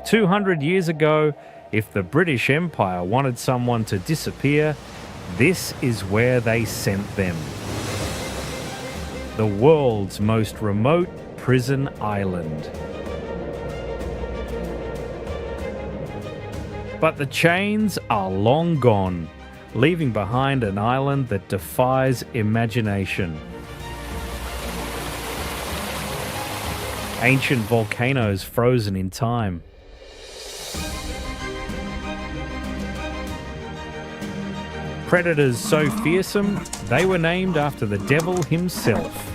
200 years ago, if the British Empire wanted someone to disappear, this is where they sent them. The world's most remote prison island. But the chains are long gone, leaving behind an island that defies imagination. Ancient volcanoes frozen in time. Predators so fearsome, they were named after the devil himself.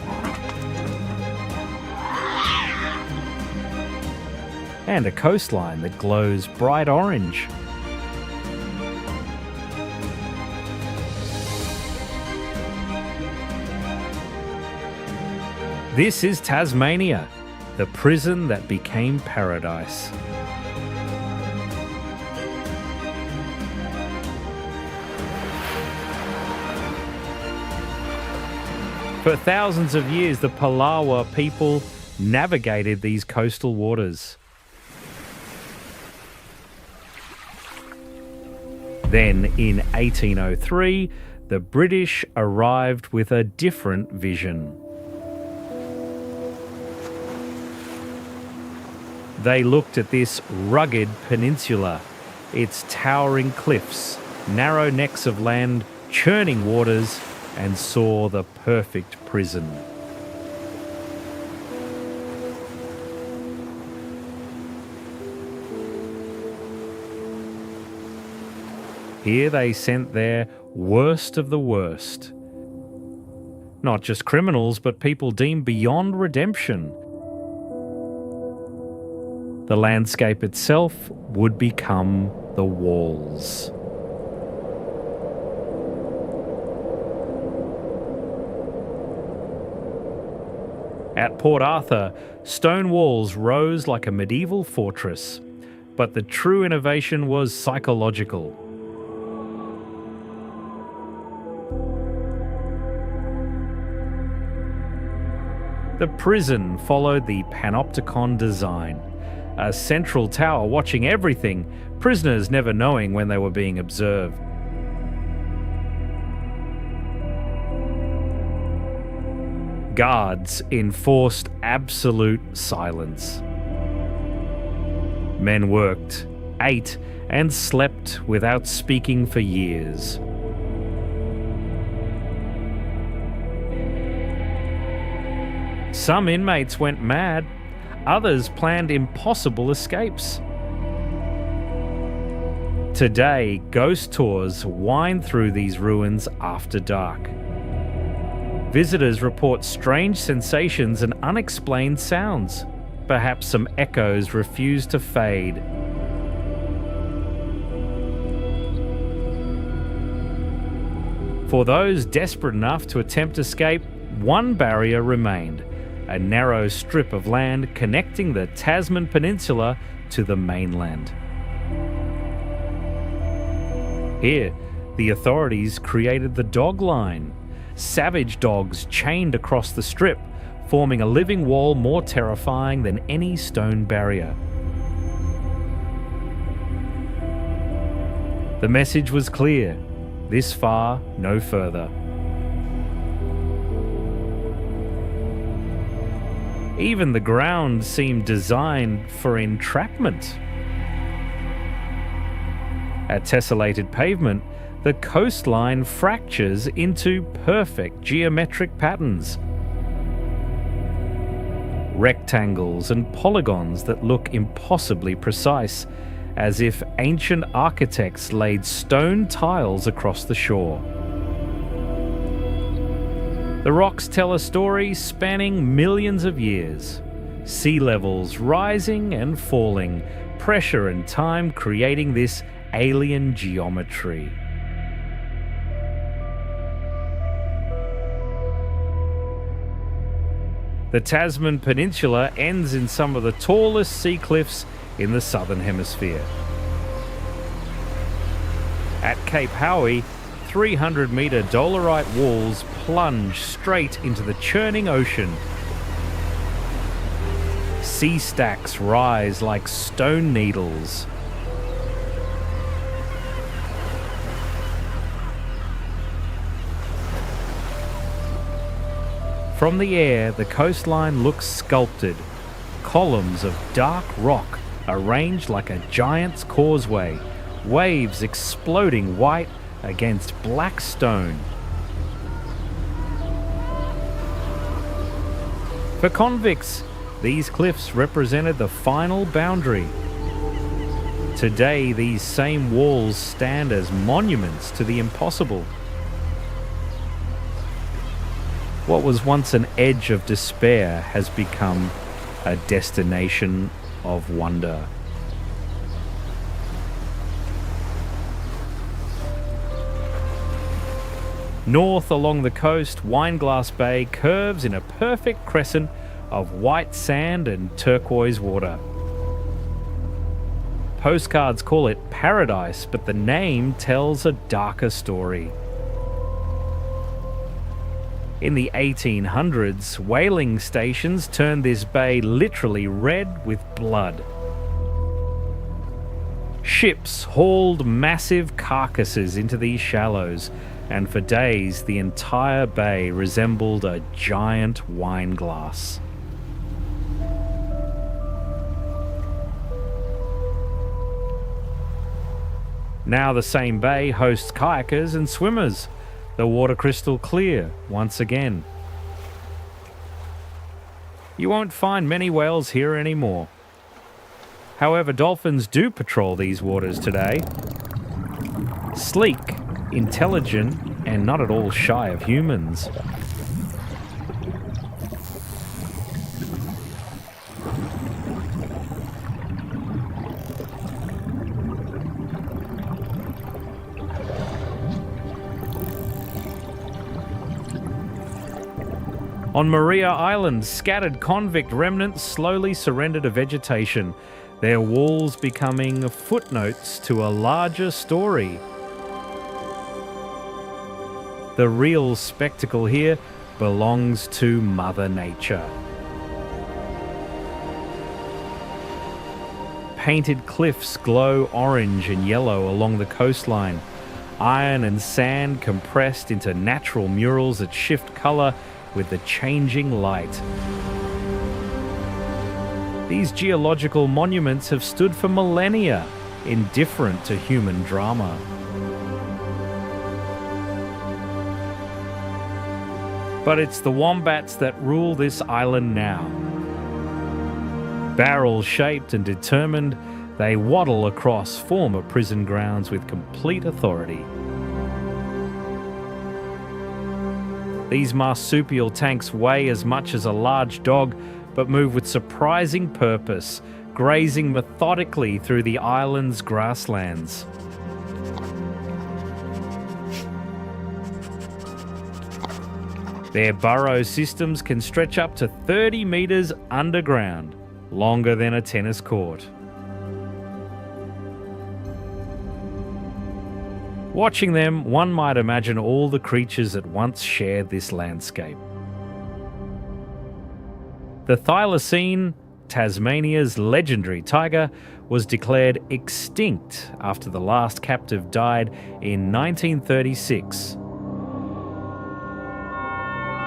And a coastline that glows bright orange. This is Tasmania, the prison that became paradise. For thousands of years, the Palawa people navigated these coastal waters. Then, in 1803, the British arrived with a different vision. They looked at this rugged peninsula, its towering cliffs, narrow necks of land, churning waters, and saw the perfect prison. Here they sent their worst of the worst. Not just criminals, but people deemed beyond redemption. The landscape itself would become the walls. At Port Arthur, stone walls rose like a medieval fortress, but the true innovation was psychological. The prison followed the panopticon design, a central tower watching everything, prisoners never knowing when they were being observed. Guards enforced absolute silence. Men worked, ate, and slept without speaking for years. Some inmates went mad, others planned impossible escapes. Today, ghost tours wind through these ruins after dark. Visitors report strange sensations and unexplained sounds. Perhaps some echoes refuse to fade. For those desperate enough to attempt escape, one barrier remained: a narrow strip of land connecting the Tasman Peninsula to the mainland. Here, the authorities created the dog line. Savage dogs chained across the strip, forming a living wall more terrifying than any stone barrier. The message was clear: this far, no further. Even the ground seemed designed for entrapment. At tessellated pavement, the coastline fractures into perfect geometric patterns. Rectangles and polygons that look impossibly precise, as if ancient architects laid stone tiles across the shore. The rocks tell a story spanning millions of years. Sea levels rising and falling, pressure and time creating this alien geometry. The Tasman Peninsula ends in some of the tallest sea cliffs in the southern hemisphere. At Cape Howie, 300-metre dolerite walls plunge straight into the churning ocean. sea stacks rise like stone needles. From the air, the coastline looks sculpted. Columns of dark rock arranged like a giant's causeway, waves exploding white against black stone. For convicts, these cliffs represented the final boundary. Today, these same walls stand as monuments to the impossible. What was once an edge of despair has become a destination of wonder. North along the coast, Wineglass Bay curves in a perfect crescent of white sand and turquoise water. Postcards call it paradise, but the name tells a darker story. In the 1800s, whaling stations turned this bay literally red with blood. Ships hauled massive carcasses into these shallows, and for days the entire bay resembled a giant wine glass. Now the same bay hosts kayakers and swimmers, the water crystal clear once again. You won't find many whales here anymore. However, dolphins do patrol these waters today. Sleek, intelligent, and not at all shy of humans. On Maria Island, scattered convict remnants slowly surrender to vegetation, their walls becoming footnotes to a larger story. The real spectacle here belongs to Mother Nature. Painted cliffs glow orange and yellow along the coastline, iron and sand compressed into natural murals that shift colour with the changing light. These geological monuments have stood for millennia, indifferent to human drama. But it's the wombats that rule this island now. Barrel-shaped and determined, they waddle across former prison grounds with complete authority. These marsupial tanks weigh as much as a large dog, but move with surprising purpose, grazing methodically through the island's grasslands. Their burrow systems can stretch up to 30 metres underground, longer than a tennis court. Watching them, one might imagine all the creatures that once shared this landscape. The thylacine, Tasmania's legendary tiger, was declared extinct after the last captive died in 1936.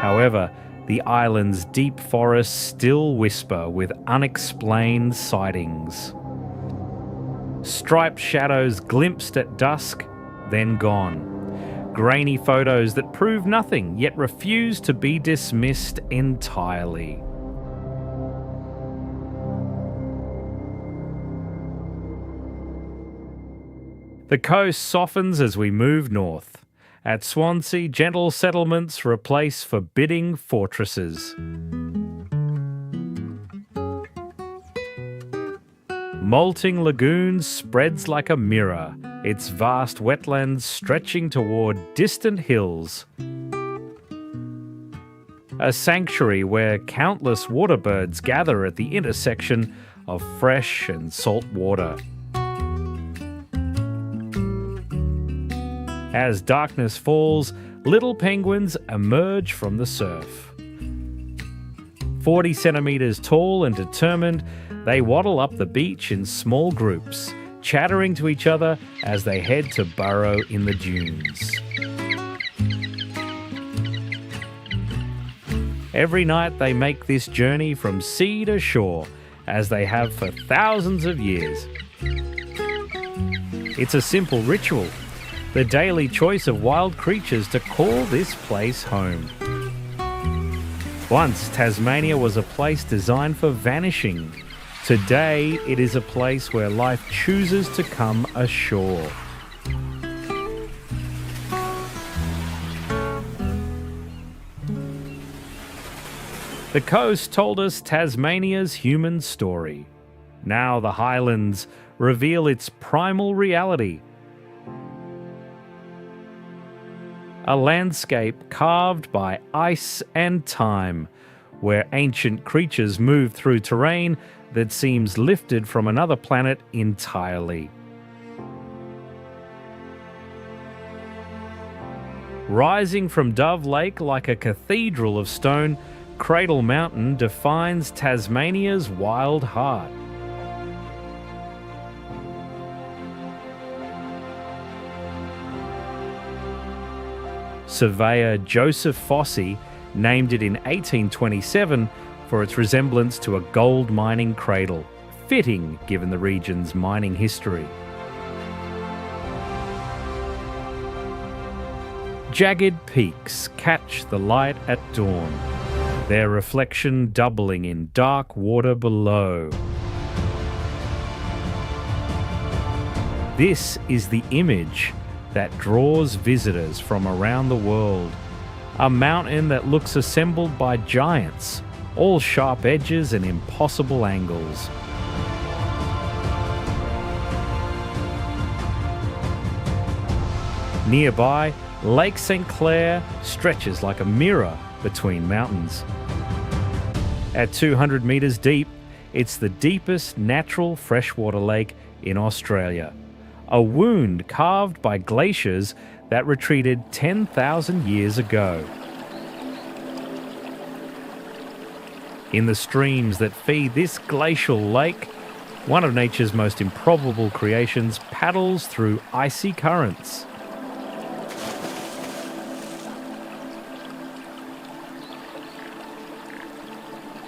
However, the island's deep forests still whisper with unexplained sightings. Striped shadows glimpsed at dusk, then gone. Grainy photos that prove nothing, yet refuse to be dismissed entirely. The coast softens as we move north. At Swansea, gentle settlements replace forbidding fortresses. Molting lagoons spreads like a mirror, its vast wetlands stretching toward distant hills. A sanctuary where countless waterbirds gather at the intersection of fresh and salt water. As darkness falls, little penguins emerge from the surf. 40 centimeters tall and determined, they waddle up the beach in small groups, chattering to each other as they head to burrow in the dunes. Every night they make this journey from sea to shore, as they have for thousands of years. It's a simple ritual, the daily choice of wild creatures to call this place home. Once, Tasmania was a place designed for vanishing. Today, it is a place where life chooses to come ashore. The coast told us Tasmania's human story. Now the highlands reveal its primal reality. A landscape carved by ice and time, where ancient creatures move through terrain that seems lifted from another planet entirely. Rising from Dove Lake like a cathedral of stone, Cradle Mountain defines Tasmania's wild heart. Surveyor Joseph Fossey named it in 1827 for its resemblance to a gold mining cradle, fitting given the region's mining history. Jagged peaks catch the light at dawn, their reflection doubling in dark water below. This is the image that draws visitors from around the world. A mountain that looks assembled by giants, all sharp edges and impossible angles. Nearby, Lake St. Clair stretches like a mirror between mountains. At 200 metres deep, it's the deepest natural freshwater lake in Australia. A wound carved by glaciers that retreated 10,000 years ago. In the streams that feed this glacial lake, one of nature's most improbable creations paddles through icy currents.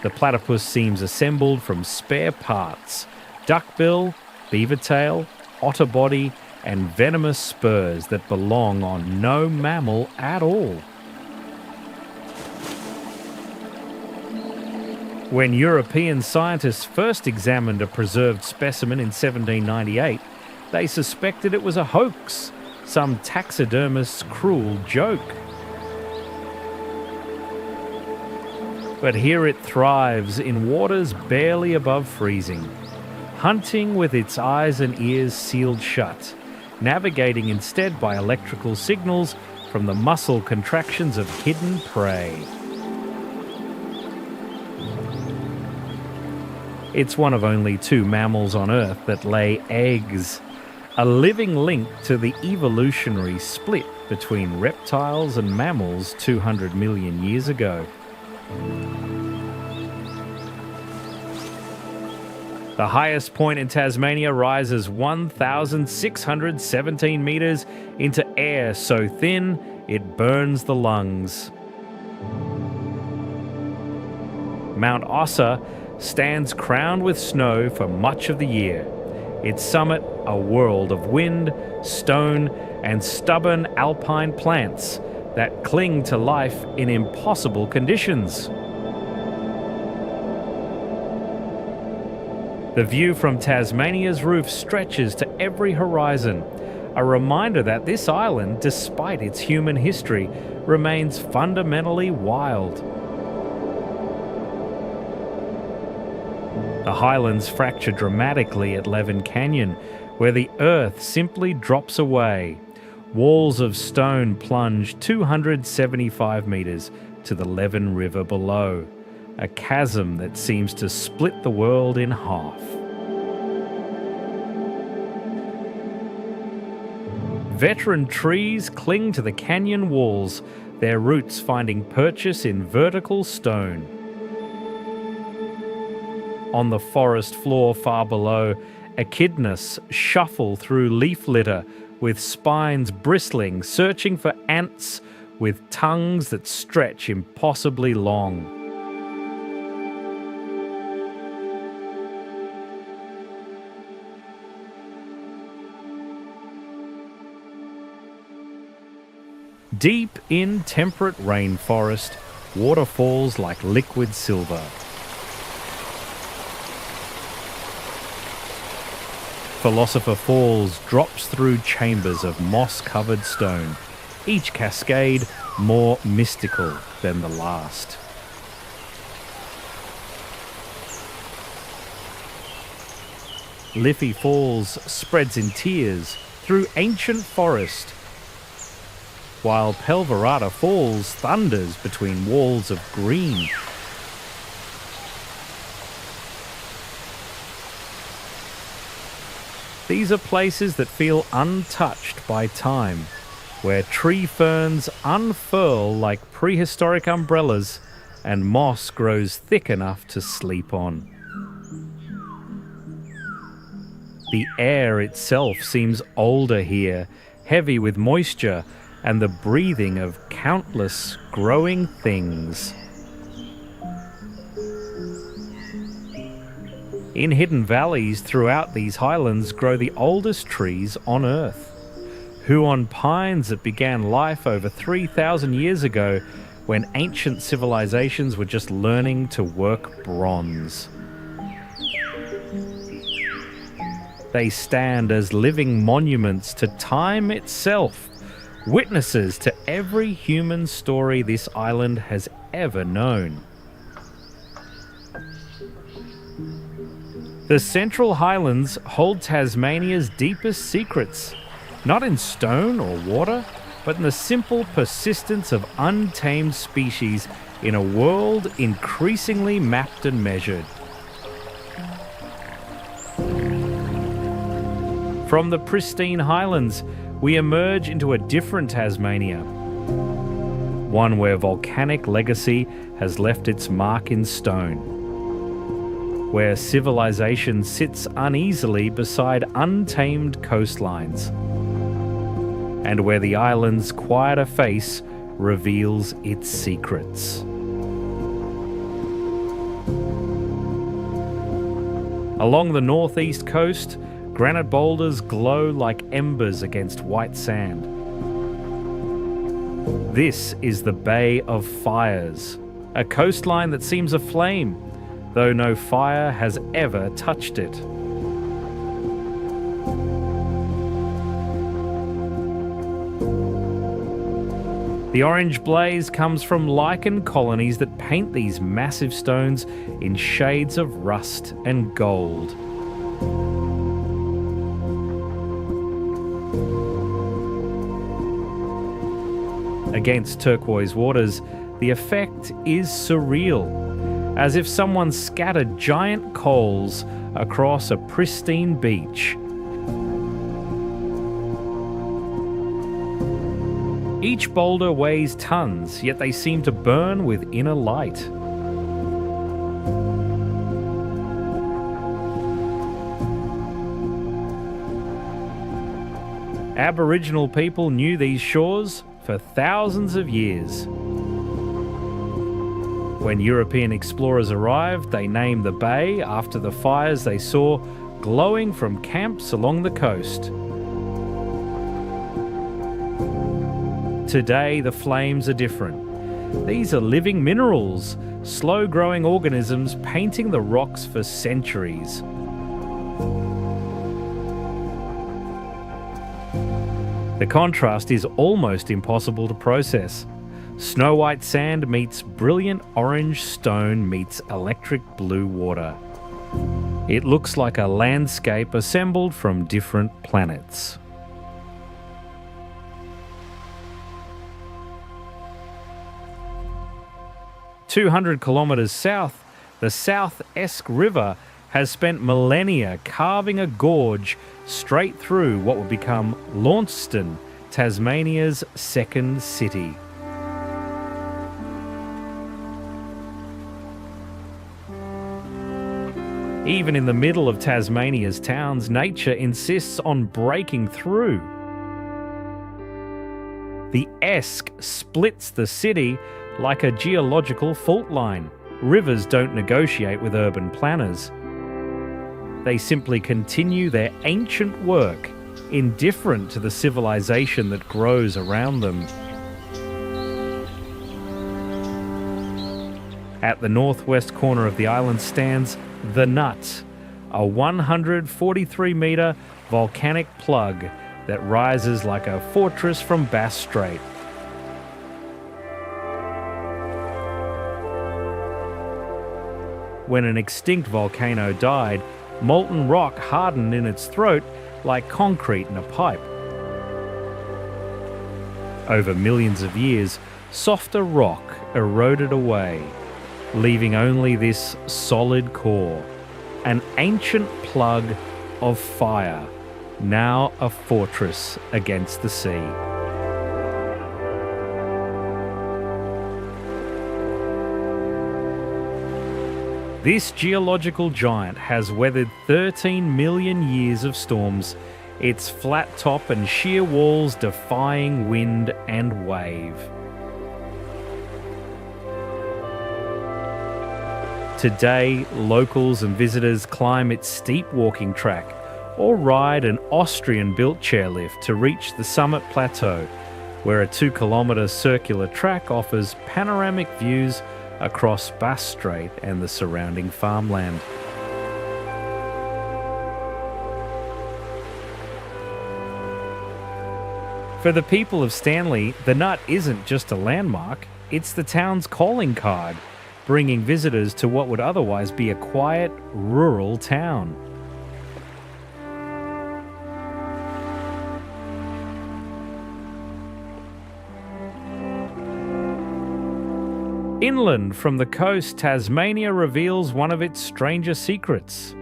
The platypus seems assembled from spare parts: duckbill, beaver tail, otter body, and venomous spurs that belong on no mammal at all. When European scientists first examined a preserved specimen in 1798, they suspected it was a hoax, some taxidermist's cruel joke. But here it thrives in waters barely above freezing, hunting with its eyes and ears sealed shut, navigating instead by electrical signals from the muscle contractions of hidden prey. It's one of only 2 mammals on Earth that lay eggs, a living link to the evolutionary split between reptiles and mammals 200 million years ago. The highest point in Tasmania rises 1,617 metres into air so thin it burns the lungs. Mount Ossa stands crowned with snow for much of the year. Its summit, a world of wind, stone, and stubborn alpine plants that cling to life in impossible conditions. The view from Tasmania's roof stretches to every horizon, a reminder that this island, despite its human history, remains fundamentally wild. The highlands fracture dramatically at Leven Canyon, where the earth simply drops away. Walls of stone plunge 275 metres to the Leven River below, a chasm that seems to split the world in half. Veteran trees cling to the canyon walls, their roots finding purchase in vertical stone. On the forest floor far below, echidnas shuffle through leaf litter with spines bristling, searching for ants with tongues that stretch impossibly long. Deep in temperate rainforest, water falls like liquid silver. Philosopher Falls drops through chambers of moss-covered stone, each cascade more mystical than the last. Liffey Falls spreads in tears through ancient forest, while Pelverada Falls thunders between walls of green. These are places that feel untouched by time, where tree ferns unfurl like prehistoric umbrellas and moss grows thick enough to sleep on. The air itself seems older here, heavy with moisture and the breathing of countless growing things. In hidden valleys throughout these highlands grow the oldest trees on Earth. Huon pines that began life over 3,000 years ago when ancient civilizations were just learning to work bronze. They stand as living monuments to time itself, witnesses to every human story this island has ever known. The Central Highlands hold Tasmania's deepest secrets, not in stone or water, but in the simple persistence of untamed species in a world increasingly mapped and measured. From the pristine highlands, we emerge into a different Tasmania, one where volcanic legacy has left its mark in stone, where civilization sits uneasily beside untamed coastlines, and where the island's quieter face reveals its secrets. Along the northeast coast, granite boulders glow like embers against white sand. This is the Bay of Fires, a coastline that seems aflame, though no fire has ever touched it. The orange blaze comes from lichen colonies that paint these massive stones in shades of rust and gold. Against turquoise waters, the effect is surreal, as if someone scattered giant coals across a pristine beach. Each boulder weighs tons, yet they seem to burn with inner light. Aboriginal people knew these shores for thousands of years. When European explorers arrived, they named the bay after the fires they saw glowing from camps along the coast. Today, the flames are different. These are living minerals, slow-growing organisms painting the rocks for centuries. The contrast is almost impossible to process. Snow-white sand meets brilliant orange stone meets electric blue water. It looks like a landscape assembled from different planets. "200 kilometres south, the South Esk River has spent millennia carving a gorge straight through what would become Launceston, Tasmania's second city. Even in the middle of Tasmania's towns, nature insists on breaking through. The Esk splits the city like a geological fault line. Rivers don't negotiate with urban planners. They simply continue their ancient work, indifferent to the civilization that grows around them. At the northwest corner of the island stands The Nut, a 143-metre volcanic plug that rises like a fortress from Bass Strait. When an extinct volcano died, molten rock hardened in its throat like concrete in a pipe. Over millions of years, softer rock eroded away, leaving only this solid core, an ancient plug of fire, now a fortress against the sea. This geological giant has weathered 13 million years of storms, its flat top and sheer walls defying wind and wave. Today, locals and visitors climb its steep walking track or ride an Austrian-built chairlift to reach the summit plateau, where a 2-kilometre circular track offers panoramic views across Bass Strait and the surrounding farmland. For the people of Stanley, the Nut isn't just a landmark, it's the town's calling card, bringing visitors to what would otherwise be a quiet, rural town. Inland from the coast, Tasmania reveals one of its stranger secrets.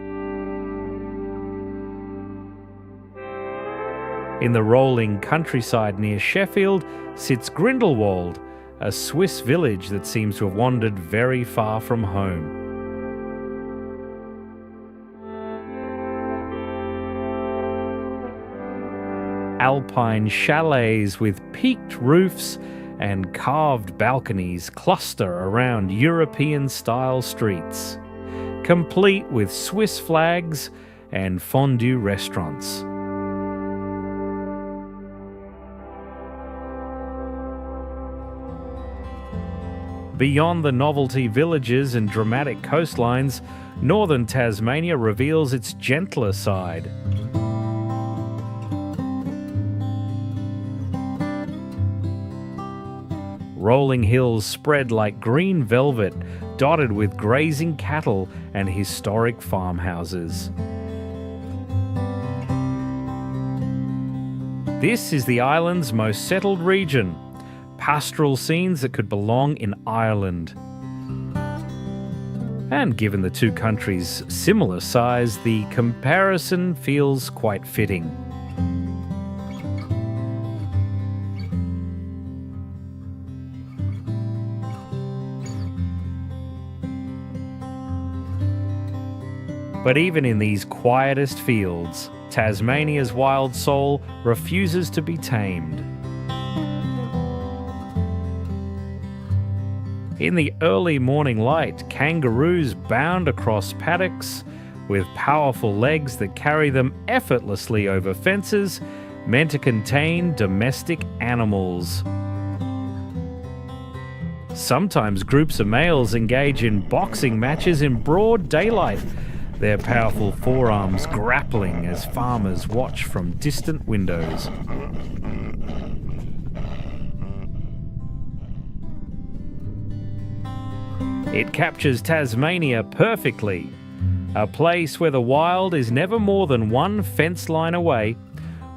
In the rolling countryside near Sheffield sits Grindelwald, a Swiss village that seems to have wandered very far from home. Alpine chalets with peaked roofs and carved balconies cluster around European-style streets, complete with Swiss flags and fondue restaurants. Beyond the novelty villages and dramatic coastlines, northern Tasmania reveals its gentler side. Rolling hills spread like green velvet, dotted with grazing cattle and historic farmhouses. This is the island's most settled region, pastoral scenes that could belong in Ireland. And given the two countries' similar size, the comparison feels quite fitting. But even in these quietest fields, Tasmania's wild soul refuses to be tamed. In the early morning light, kangaroos bound across paddocks with powerful legs that carry them effortlessly over fences meant to contain domestic animals. Sometimes groups of males engage in boxing matches in broad daylight, their powerful forearms grappling as farmers watch from distant windows. It captures Tasmania perfectly, a place where the wild is never more than one fence line away,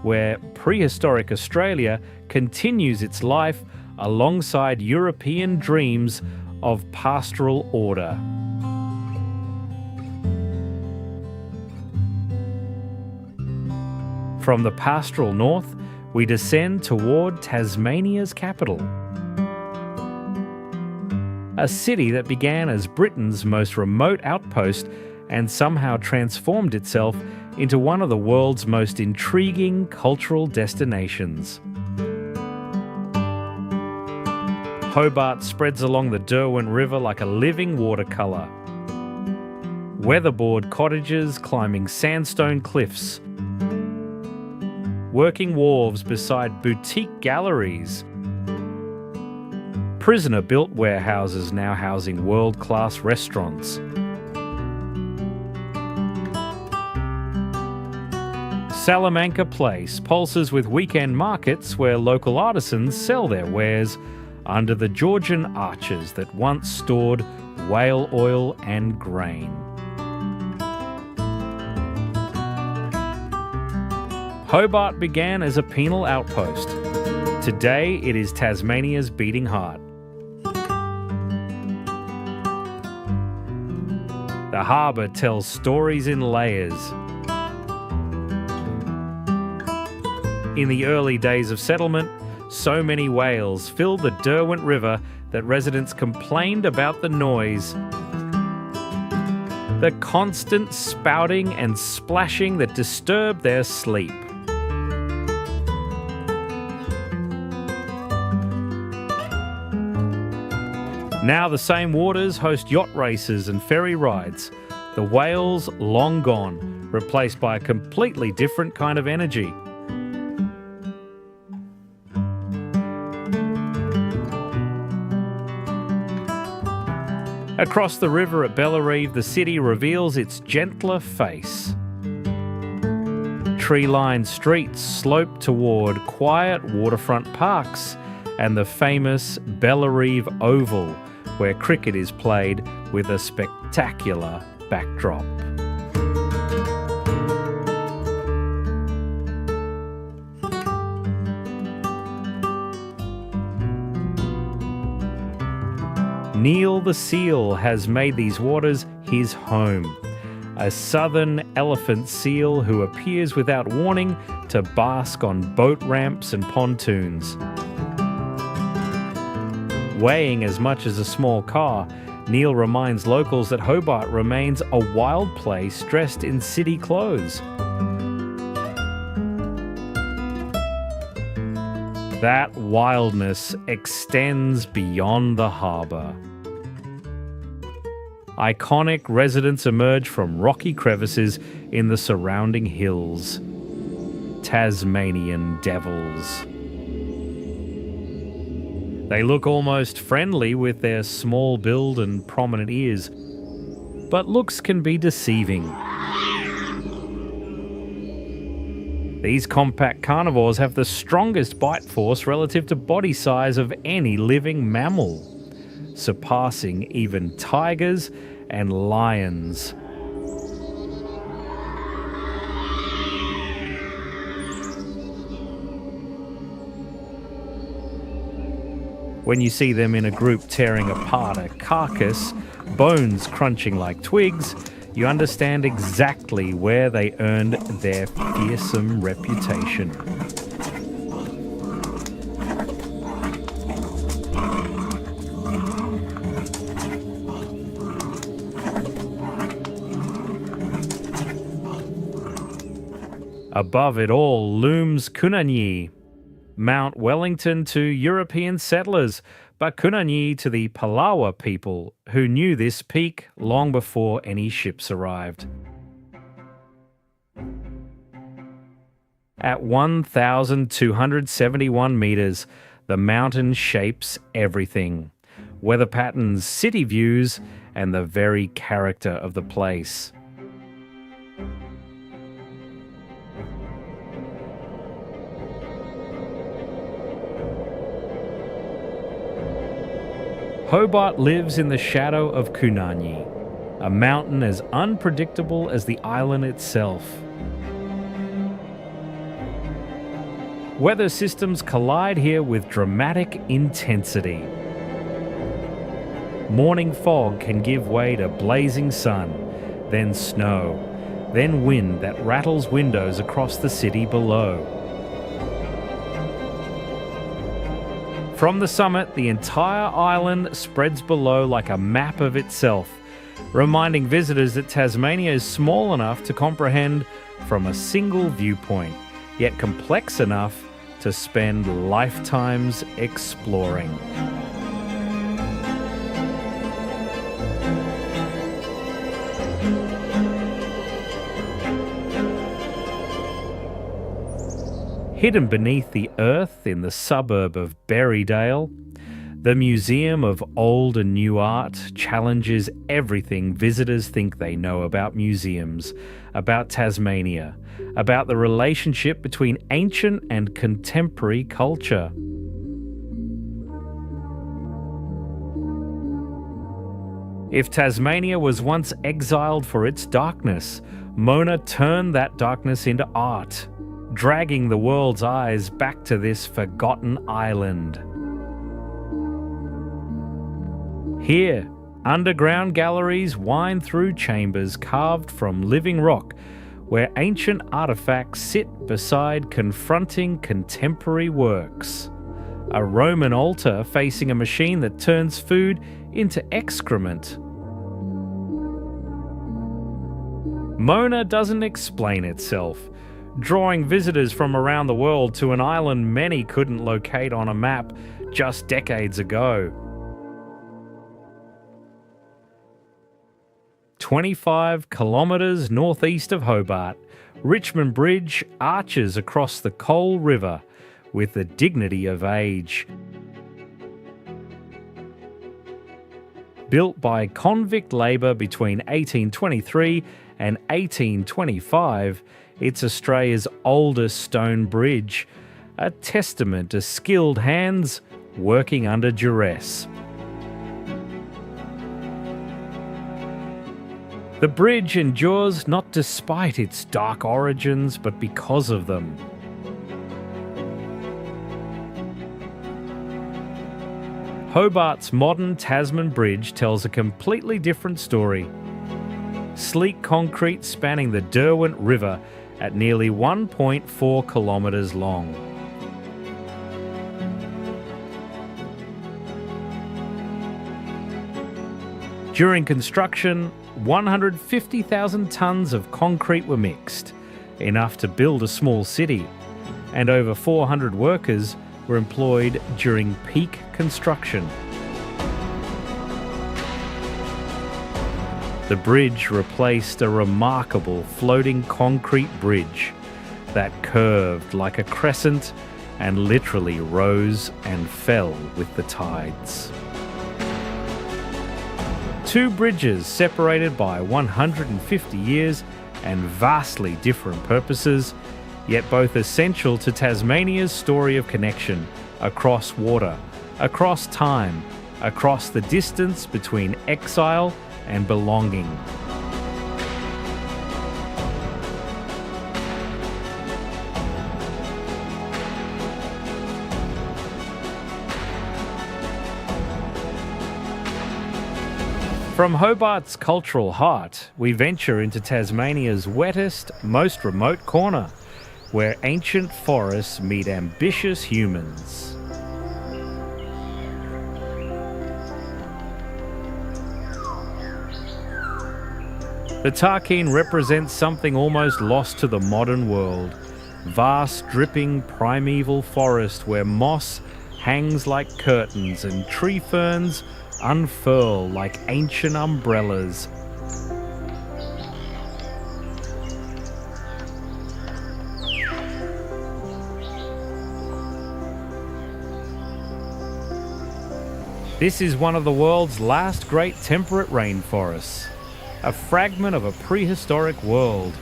where prehistoric Australia continues its life alongside European dreams of pastoral order. From the pastoral north, we descend toward Tasmania's capital. A city that began as Britain's most remote outpost and somehow transformed itself into one of the world's most intriguing cultural destinations. Hobart spreads along the Derwent River like a living watercolour. Weatherboard cottages climbing sandstone cliffs. Working wharves beside boutique galleries. Prisoner-built warehouses now housing world-class restaurants. Salamanca Place pulses with weekend markets where local artisans sell their wares under the Georgian arches that once stored whale oil and grain. Hobart began as a penal outpost. Today it is Tasmania's beating heart. The harbour tells stories in layers. In the early days of settlement, so many whales filled the Derwent River that residents complained about the noise. The constant spouting and splashing that disturbed their sleep. Now the same waters host yacht races and ferry rides. The whales long gone, replaced by a completely different kind of energy. Across the river at Bellarive, the city reveals its gentler face. Tree-lined streets slope toward quiet waterfront parks and the famous Bellarive Oval, where cricket is played with a spectacular backdrop. Neil the seal has made these waters his home. A southern elephant seal who appears without warning to bask on boat ramps and pontoons. Weighing as much as a small car, Neil reminds locals that Hobart remains a wild place dressed in city clothes. That wildness extends beyond the harbour. Iconic residents emerge from rocky crevices in the surrounding hills. Tasmanian devils. They look almost friendly with their small build and prominent ears, but looks can be deceiving. These compact carnivores have the strongest bite force relative to body size of any living mammal, surpassing even tigers and lions. When you see them in a group tearing apart a carcass, bones crunching like twigs, you understand exactly where they earned their fearsome reputation. Above it all looms Kunanyi, Mount Wellington to European settlers, but Kunanyi to the Palawa people who knew this peak long before any ships arrived. At 1,271 metres, the mountain shapes everything. Weather patterns, city views, and the very character of the place. Hobart lives in the shadow of Kunanyi, a mountain as unpredictable as the island itself. Weather systems collide here with dramatic intensity. Morning fog can give way to blazing sun, then snow, then wind that rattles windows across the city below. From the summit, the entire island spreads below like a map of itself, reminding visitors that Tasmania is small enough to comprehend from a single viewpoint, yet complex enough to spend lifetimes exploring. Hidden beneath the earth in the suburb of Berrydale, the Museum of Old and New Art challenges everything visitors think they know about museums, about Tasmania, about the relationship between ancient and contemporary culture. If Tasmania was once exiled for its darkness, Mona turned that darkness into art, dragging the world's eyes back to this forgotten island. Here, underground galleries wind through chambers carved from living rock, where ancient artifacts sit beside confronting contemporary works. A Roman altar facing a machine that turns food into excrement. Mona doesn't explain itself, drawing visitors from around the world to an island many couldn't locate on a map just decades ago. 25 kilometres northeast of Hobart, Richmond Bridge arches across the Coal River with the dignity of age. Built by convict labour between 1823 and 1825, it's Australia's oldest stone bridge, a testament to skilled hands working under duress. The bridge endures not despite its dark origins, but because of them. Hobart's modern Tasman Bridge tells a completely different story. Sleek concrete spanning the Derwent River at nearly 1.4 kilometres long. During construction, 150,000 tonnes of concrete were mixed, enough to build a small city, and over 400 workers were employed during peak construction. The bridge replaced a remarkable floating concrete bridge that curved like a crescent and literally rose and fell with the tides. Two bridges separated by 150 years and vastly different purposes, yet both essential to Tasmania's story of connection across water, across time, across the distance between exile and belonging. From Hobart's cultural heart, we venture into Tasmania's wettest, most remote corner, where ancient forests meet ambitious humans. The Tarkine represents something almost lost to the modern world. Vast, dripping, primeval forest where moss hangs like curtains and tree ferns unfurl like ancient umbrellas. This is one of the world's last great temperate rainforests, a fragment of a prehistoric world.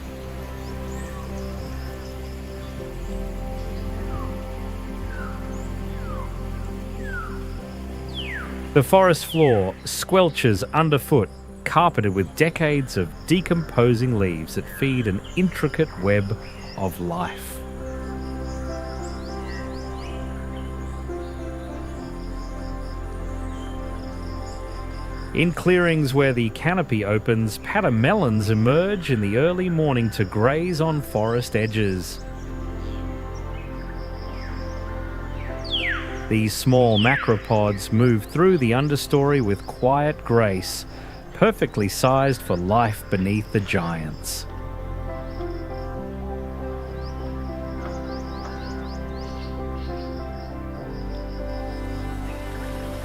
The forest floor squelches underfoot, carpeted with decades of decomposing leaves that feed an intricate web of life. In clearings where the canopy opens, patamelons emerge in the early morning to graze on forest edges. These small macropods move through the understory with quiet grace, perfectly sized for life beneath the giants.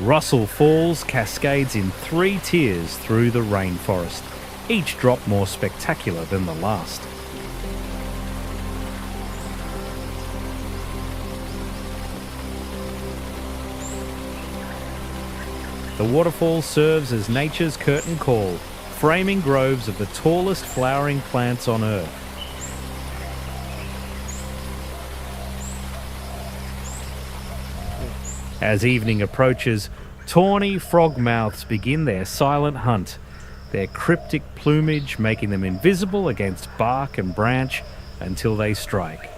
Russell Falls cascades in 3 tiers through the rainforest, each drop more spectacular than the last. The waterfall serves as nature's curtain call, framing groves of the tallest flowering plants on Earth. As evening approaches, tawny frogmouths begin their silent hunt, their cryptic plumage making them invisible against bark and branch until they strike.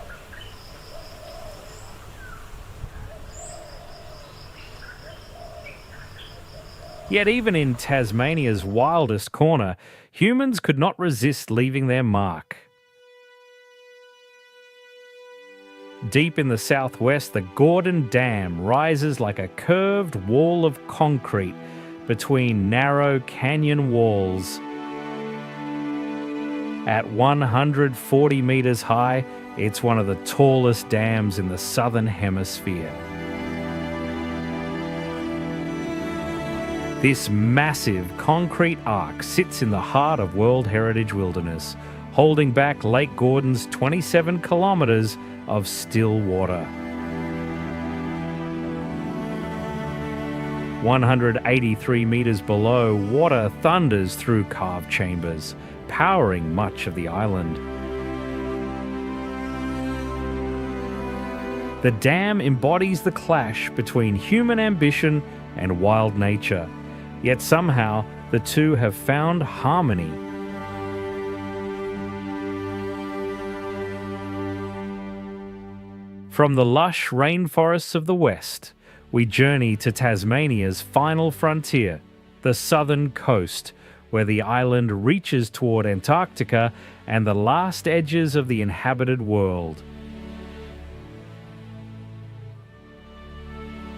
Yet even in Tasmania's wildest corner, humans could not resist leaving their mark. Deep in the southwest, the Gordon Dam rises like a curved wall of concrete between narrow canyon walls. At 140 metres high, it's one of the tallest dams in the southern hemisphere. This massive concrete arc sits in the heart of World Heritage Wilderness, holding back Lake Gordon's 27 kilometres of still water. 183 metres below, water thunders through carved chambers, powering much of the island. The dam embodies the clash between human ambition and wild nature, yet somehow the two have found harmony. From the lush rainforests of the west, we journey to Tasmania's final frontier, the southern coast, where the island reaches toward Antarctica and the last edges of the inhabited world.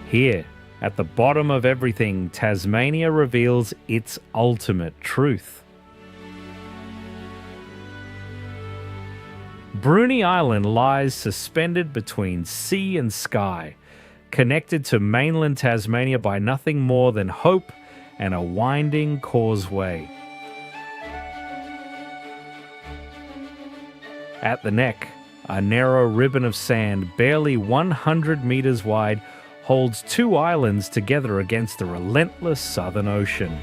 Here, at the bottom of everything, Tasmania reveals its ultimate truth. Bruny Island lies suspended between sea and sky, connected to mainland Tasmania by nothing more than hope and a winding causeway. At the neck, a narrow ribbon of sand barely 100 metres wide holds 2 islands together against the relentless Southern Ocean.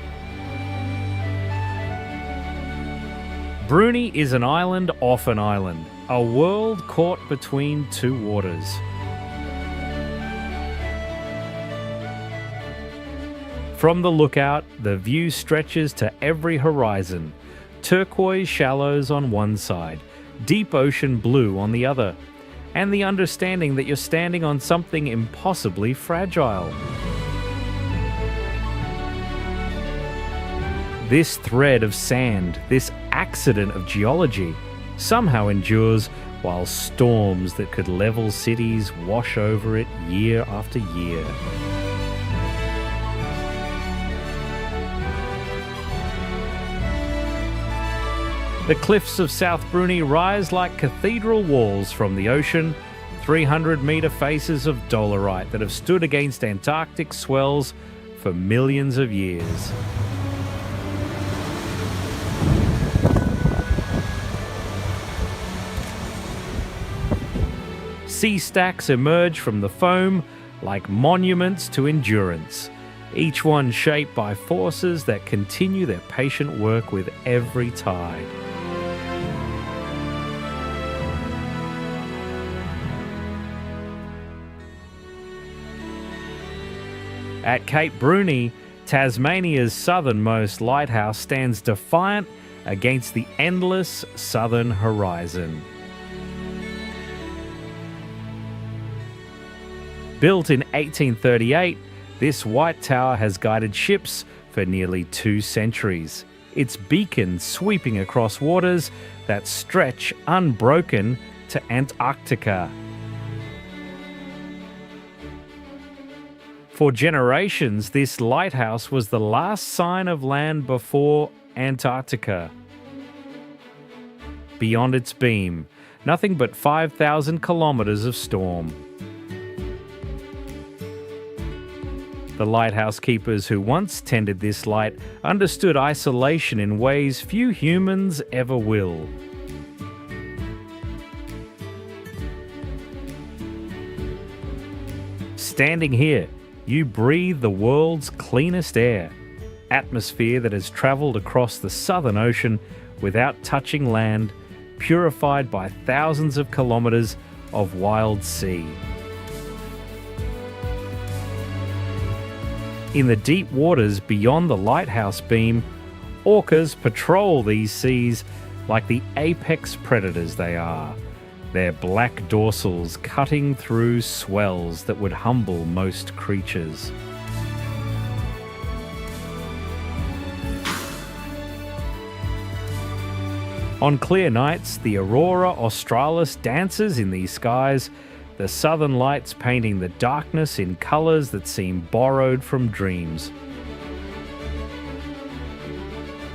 Bruny is an island off an island, a world caught between 2 waters. From the lookout, the view stretches to every horizon, turquoise shallows on one side, deep ocean blue on the other, and the understanding that you're standing on something impossibly fragile. This thread of sand, this accident of geology, somehow endures while storms that could level cities wash over it year after year. The cliffs of South Bruny rise like cathedral walls from the ocean, 300-metre faces of dolerite that have stood against Antarctic swells for millions of years. Sea stacks emerge from the foam like monuments to endurance, each one shaped by forces that continue their patient work with every tide. At Cape Bruny, Tasmania's southernmost lighthouse stands defiant against the endless southern horizon. Built in 1838, this white tower has guided ships for nearly 2 centuries, its beacon sweeping across waters that stretch unbroken to Antarctica. For generations, this lighthouse was the last sign of land before Antarctica. Beyond its beam, nothing but 5,000 kilometers of storm. The lighthouse keepers who once tended this light understood isolation in ways few humans ever will. Standing here, you breathe the world's cleanest air, atmosphere that has traveled across the Southern Ocean without touching land, purified by thousands of kilometers of wild sea. In the deep waters beyond the lighthouse beam, orcas patrol these seas like the apex predators they are, their black dorsals cutting through swells that would humble most creatures. On clear nights, the aurora australis dances in these skies, the southern lights painting the darkness in colours that seem borrowed from dreams.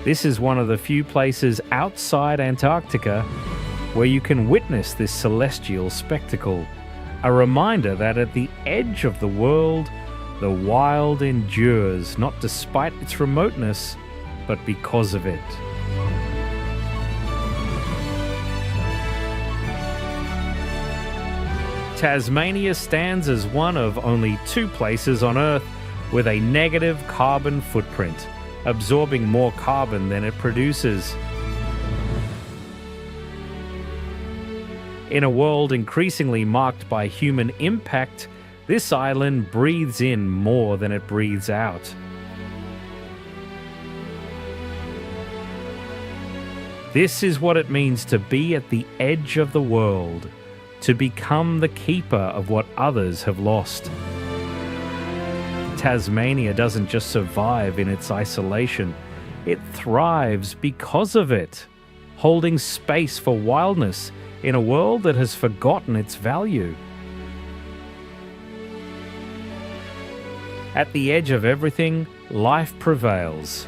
This is one of the few places outside Antarctica where you can witness this celestial spectacle, a reminder that at the edge of the world, the wild endures not despite its remoteness, but because of it. Tasmania stands as one of only 2 places on Earth with a negative carbon footprint, absorbing more carbon than it produces. In a world increasingly marked by human impact, this island breathes in more than it breathes out. This is what it means to be at the edge of the world, to become the keeper of what others have lost. Tasmania doesn't just survive in its isolation, it thrives because of it, holding space for wildness in a world that has forgotten its value. At the edge of everything, life prevails.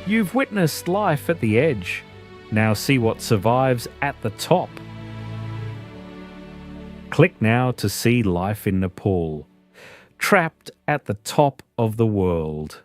You've witnessed life at the edge. Now see what survives at the top. Click now to see life in Nepal, trapped at the top of the world.